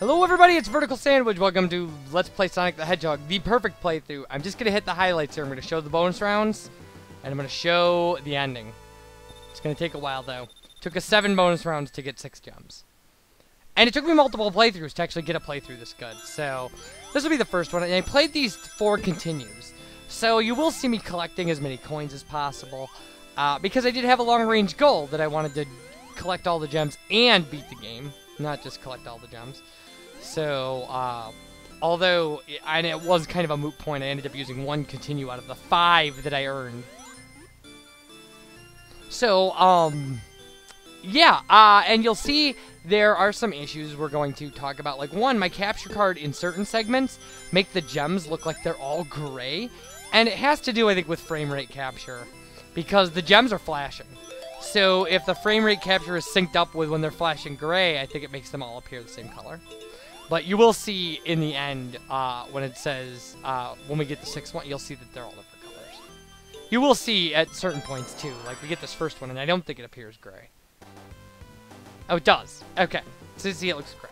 Hello everybody, it's VerticalSandwich. Welcome to Let's Play Sonic the Hedgehog, the perfect playthrough. I'm just going to hit the highlights here. I'm going to show the bonus rounds, and I'm going to show the ending. It's going to take a while though. It took us 7 bonus rounds to get 6 gems. And it took me multiple playthroughs to actually get a playthrough this good. So, this will be the first one. And I played these 4 continues. So, you will see me collecting as many coins as possible. Because I did have a long-range goal that I wanted to collect all the gems and beat the game. Not just collect all the gems. So, although it was kind of a moot point, I ended up using 1 continue out of the 5 that I earned. So, yeah, and you'll see there are some issues we're going to talk about. Like, 1, my capture card in certain segments make the gems look like they're all gray. And it has to do, I think, with frame rate capture. Because the gems are flashing. So, if the frame rate capture is synced up with when they're flashing gray, I think it makes them all appear the same color. But you will see in the end, when it says, when we get the 6th one, you'll see that they're all different colors. You will see at certain points, too. Like, we get this first one, and I don't think it appears gray. Oh, it does. Okay. So, you see, it looks gray.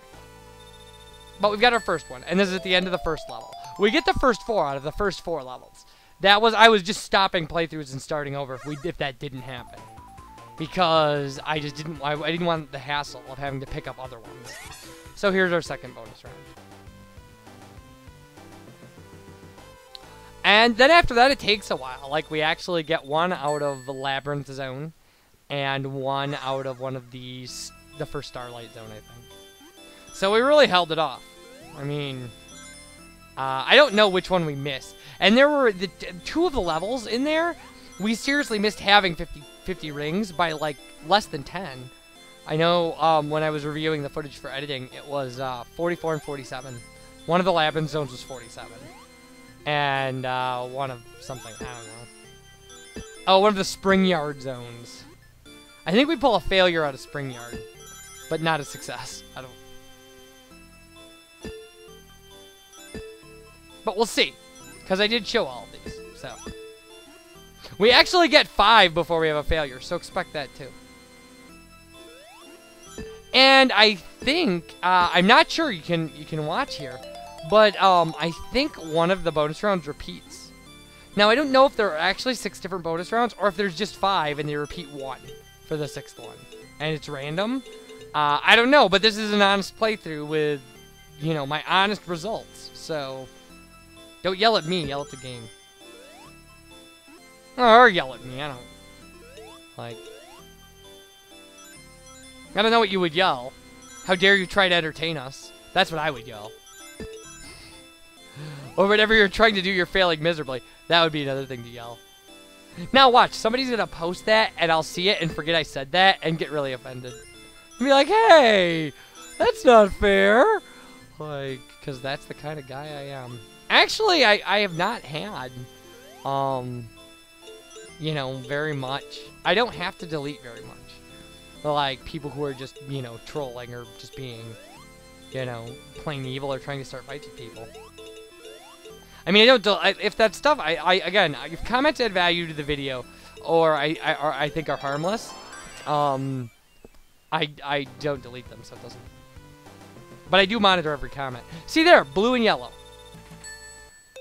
But we've got our first one, and this is at the end of the first level. We get the first 4 out of the first 4 levels. I was just stopping playthroughs and starting over if that didn't happen. Because I just didn't want the hassle of having to pick up other ones. So here's our second bonus round. And then after that, it takes a while. Like, we actually get 1 out of the Labyrinth Zone, and 1 out of one of the first Starlight Zone, I think. So we really held it off. I mean, I don't know which one we missed. And there were 2 of the levels in there, we seriously missed having 50 rings by, like, less than 10. I know when I was reviewing the footage for editing, it was 44 and 47. One of the Labyrinth Zones was 47. And one of something, I don't know. Oh, one of the Spring Yard Zones. I think we pull a failure out of Spring Yard, but not a success. I don't. But we'll see, because I did show all of these, so. We actually get 5 before we have a failure, so expect that too. And I think, I'm not sure you can watch here, but I think one of the bonus rounds repeats. Now, I don't know if there are actually 6 different bonus rounds, or if there's just 5 and they repeat 1 for the 6th one. And it's random. I don't know, but this is an honest playthrough with, you know, my honest results. So, don't yell at me, yell at the game. Or yell at me, I don't... Like... I don't know what you would yell. How dare you try to entertain us? That's what I would yell. Or whatever you're trying to do, you're failing miserably. That would be another thing to yell. Now watch, somebody's gonna post that, and I'll see it and forget I said that, and get really offended. And be like, hey! That's not fair! Like, because that's the kind of guy I am. Actually, I have not had, you know, very much. I don't have to delete very much. Like, people who are just, you know, trolling or just being, you know, playing evil or trying to start fights with people. I mean, if that stuff, again, if comments add value to the video, or I think are harmless, I don't delete them, so it doesn't. But I do monitor every comment. See there, blue and yellow.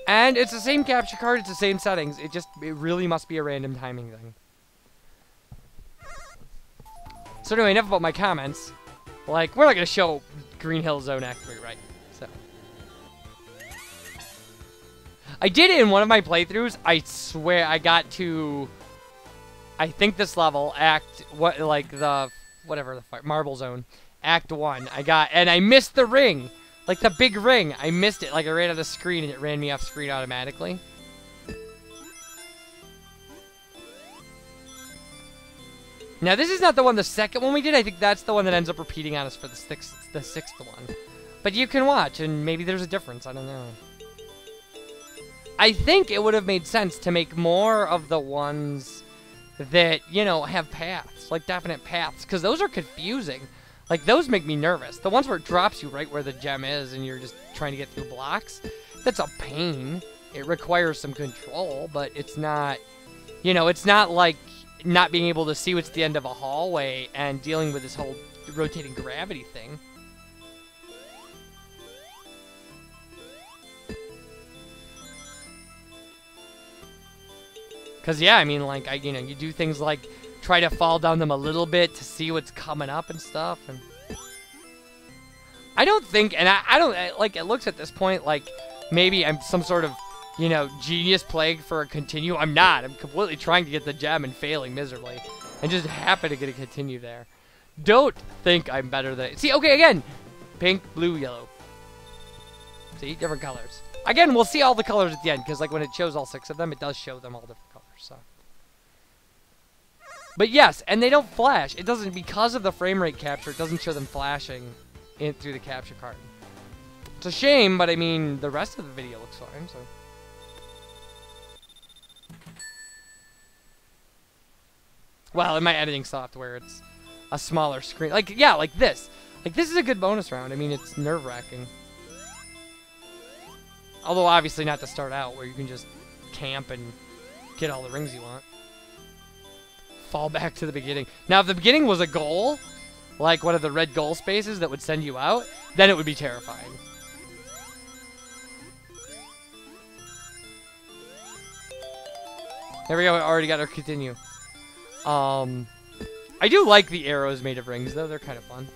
And it's the same capture card, it's the same settings, it really must be a random timing thing. So anyway, enough about my comments. Like, we're not going to show Green Hill Zone Act 3, right? So. I did it in one of my playthroughs. I swear I got to, I think this level, Marble Zone, Act 1. And I missed the ring. Like, the big ring. I missed it. Like, I ran out of screen, and it ran me off screen automatically. Now, this is not the second one we did. I think that's the one that ends up repeating on us for the sixth one. But you can watch, and maybe there's a difference. I don't know. I think it would have made sense to make more of the ones that, you know, have paths. Like, definite paths. Because those are confusing. Like, those make me nervous. The ones where it drops you right where the gem is, and you're just trying to get through blocks. That's a pain. It requires some control, but it's not... You know, it's not like... not being able to see what's the end of a hallway and dealing with this whole rotating gravity thing. Cause yeah, I mean, like you do things like try to fall down them a little bit to see what's coming up and stuff. And I don't think, and I don't like. It looks at this point like maybe I'm some sort of genius plague for a continue. I'm not. I'm completely trying to get the gem and failing miserably, and just happen to get a continue there. Don't think I'm better than. See, okay, again, pink, blue, yellow. See, different colors. Again, we'll see all the colors at the end, because like when it shows all 6 of them, it does show them all different colors. So, but yes, and they don't flash. It doesn't, because of the frame rate capture. It doesn't show them flashing in through the capture card. It's a shame, but I mean, the rest of the video looks fine. So. Well, in my editing software, it's a smaller screen. Like, yeah, like this. Like, this is a good bonus round. I mean, it's nerve-wracking. Although, obviously not to start out, where you can just camp and get all the rings you want. Fall back to the beginning. Now, if the beginning was a goal, like one of the red goal spaces that would send you out, then it would be terrifying. There we go, I already got our continue. I do like the arrows made of rings, though. They're kind of fun.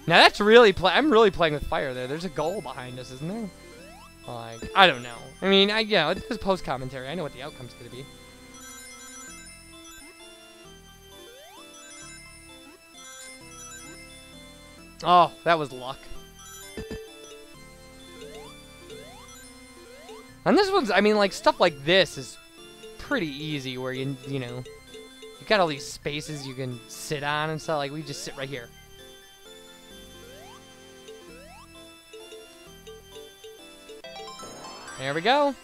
Now, that's really I'm really playing with fire there. There's a goal behind us, isn't there? Like, I don't know. I mean, yeah, it's post-commentary. I know what the outcome's going to be. Oh, that was luck. And this one's, I mean, like, stuff like this is pretty easy, where you got all these spaces you can sit on and stuff. Like, we just sit right here. There we go.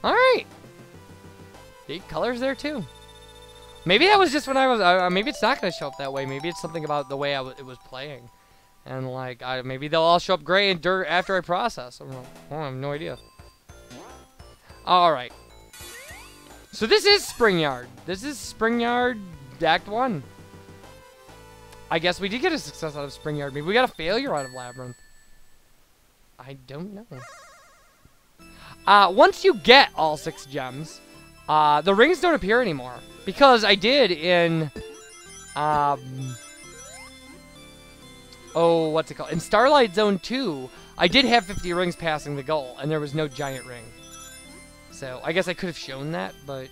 Alright. The colors there, too. Maybe that was just when I was... maybe it's not going to show up that way. Maybe it's something about the way it was playing. And, like, maybe they'll all show up gray and dirt after I process. I have no idea. Alright. So this is Spring Yard. This is Spring Yard Act 1. I guess we did get a success out of Spring Yard. Maybe we got a failure out of Labyrinth. I don't know. Once you get all 6 gems, the rings don't appear anymore. Because I did in... oh, what's it called? In Starlight Zone 2, I did have 50 rings passing the goal, and there was no giant ring. So, I guess I could have shown that, but...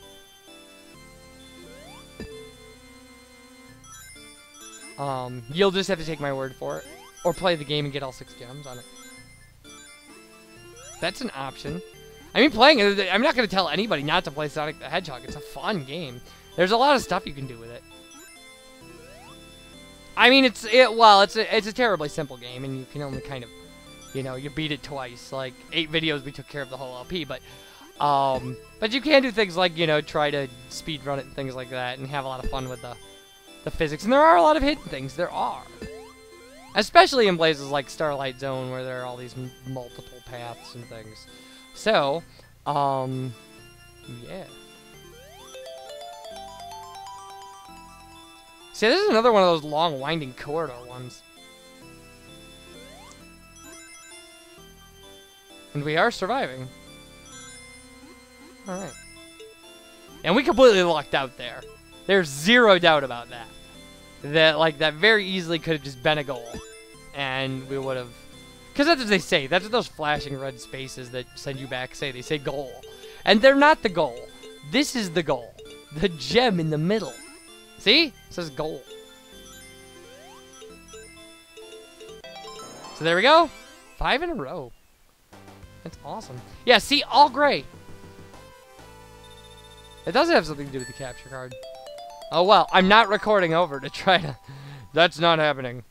you'll just have to take my word for it. Or play the game and get all 6 gems on it. That's an option. I mean, playing it, I'm not going to tell anybody not to play Sonic the Hedgehog. It's a fun game. There's a lot of stuff you can do with it. I mean, it's a terribly simple game, and you can only kind of, you beat it twice. Like 8 videos, we took care of the whole LP, but you can do things like try to speed run it and things like that, and have a lot of fun with the physics. And there are a lot of hidden things. There are, especially in places like Starlight Zone, where there are all these multiple paths and things. So, yeah. See, this is another one of those long, winding corridor ones. And we are surviving. Alright. And we completely lucked out there. There's zero doubt about that. That very easily could have just been a goal. And we would have... Because that's what they say. That's what those flashing red spaces that send you back say. They say goal. And they're not the goal. This is the goal. The gem in the middle. See? It says goal. So there we go. 5 in a row. That's awesome. Yeah, see? All gray. It does have something to do with the capture card. Oh, well. I'm not recording over to try to... That's not happening.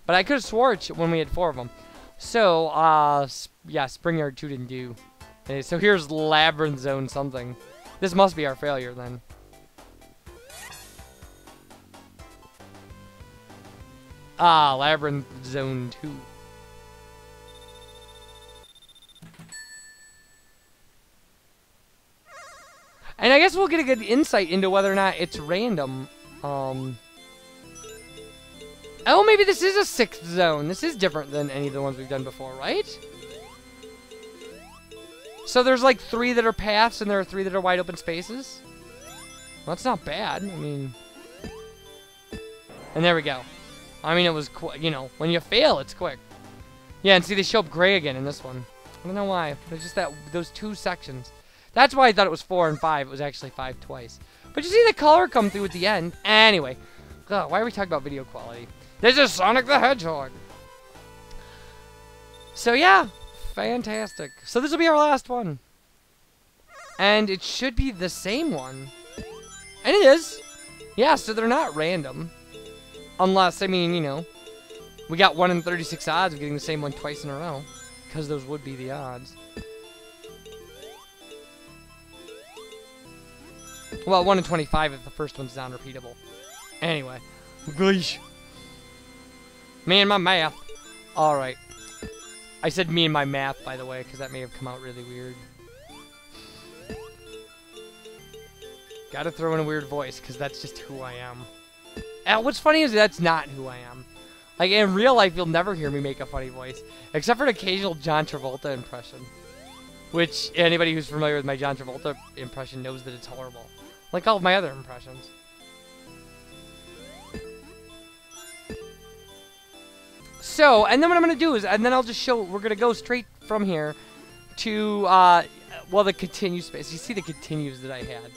But I could have swore when we had 4 of them. So, yeah, Spring Yard 2 didn't do. Okay, so here's Labyrinth Zone something. This must be our failure, then. Labyrinth Zone 2. And I guess we'll get a good insight into whether or not it's random. Oh, maybe this is a 6th zone. This is different than any of the ones we've done before, right? So there's like 3 that are paths, and there are 3 that are wide open spaces. Well, that's not bad. I mean... And there we go. I mean, it was quick. You know, when you fail, it's quick. Yeah, and see, they show up gray again in this one. I don't know why. It's just that those 2 sections. That's why I thought it was 4 and 5. It was actually 5 twice. But you see the color come through at the end. Anyway. Ugh, why are we talking about video quality? This is Sonic the Hedgehog. So, yeah. Fantastic. So this will be our last one. And it should be the same one. And it is. Yeah, so they're not random. Unless, I mean, you know, we got 1 in 36 odds of getting the same one twice in a row. Because those would be the odds. Well, 1 in 25 if the first one's non-repeatable. Anyway. Gosh. Me and my math. Alright. I said me and my math, by the way, because that may have come out really weird. Gotta throw in a weird voice, because that's just who I am. And what's funny is that's not who I am. Like, in real life, you'll never hear me make a funny voice. Except for an occasional John Travolta impression. Which, anybody who's familiar with my John Travolta impression knows that it's horrible. Like all of my other impressions. So, and then what I'm going to do is, and then I'll just show, we're going to go straight from here to, well, the continue space. You see the continues that I had,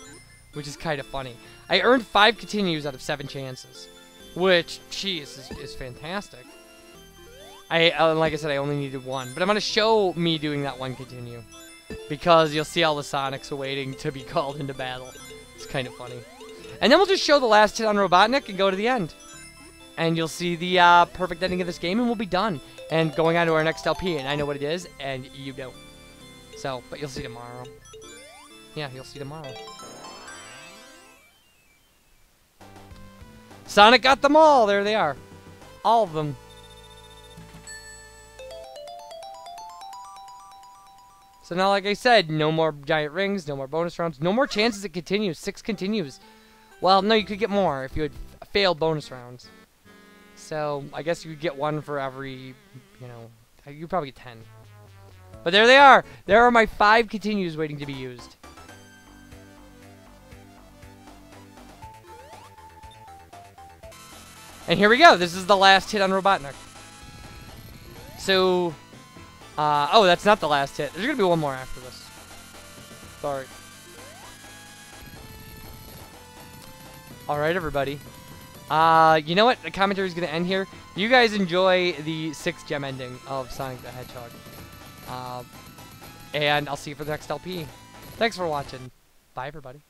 which is kind of funny. I earned 5 continues out of 7 chances, which, geez, is fantastic. Like I said, I only needed 1, but I'm going to show me doing that 1 continue, because you'll see all the Sonics waiting to be called into battle. It's kind of funny. And then we'll just show the last hit on Robotnik and go to the end. And you'll see the perfect ending of this game, and we'll be done. And going on to our next LP, and I know what it is, and you don't. So, but you'll see tomorrow. Yeah, you'll see tomorrow. Sonic got them all! There they are. All of them. So now, like I said, no more giant rings, no more bonus rounds, no more chances it continues. 6 continues. Well, no, you could get more if you had failed bonus rounds. So, I guess you could get 1 for every, you know, you probably get 10. But there they are! There are my 5 continues waiting to be used. And here we go! This is the last hit on Robotnik. So, oh, that's not the last hit. There's gonna be 1 more after this. Sorry. Alright, everybody. You know what? The commentary is going to end here. You guys enjoy the 6th gem ending of Sonic the Hedgehog. And I'll see you for the next LP. Thanks for watching. Bye, everybody.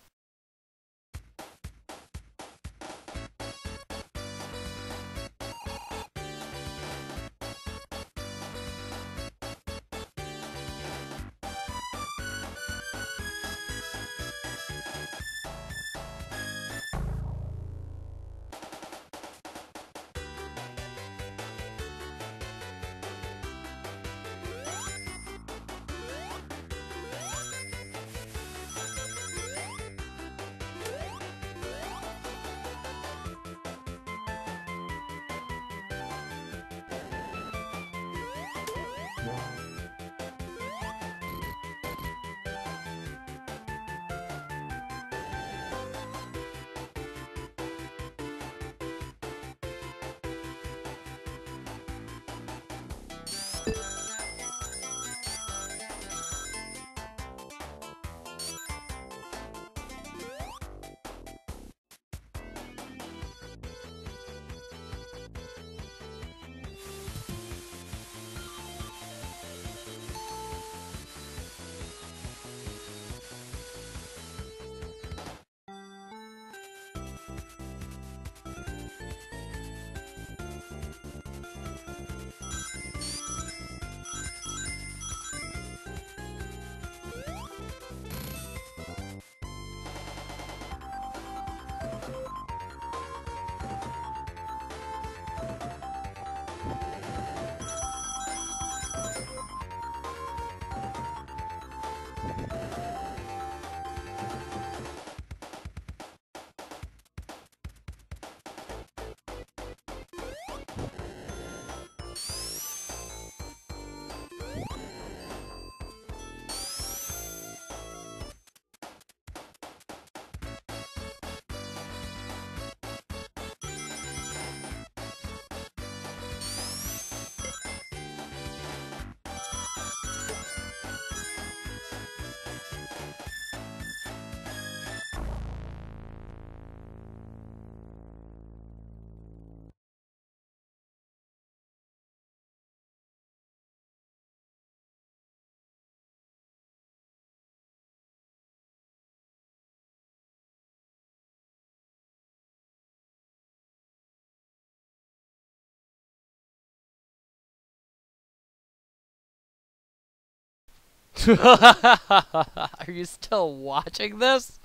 Are you still watching this?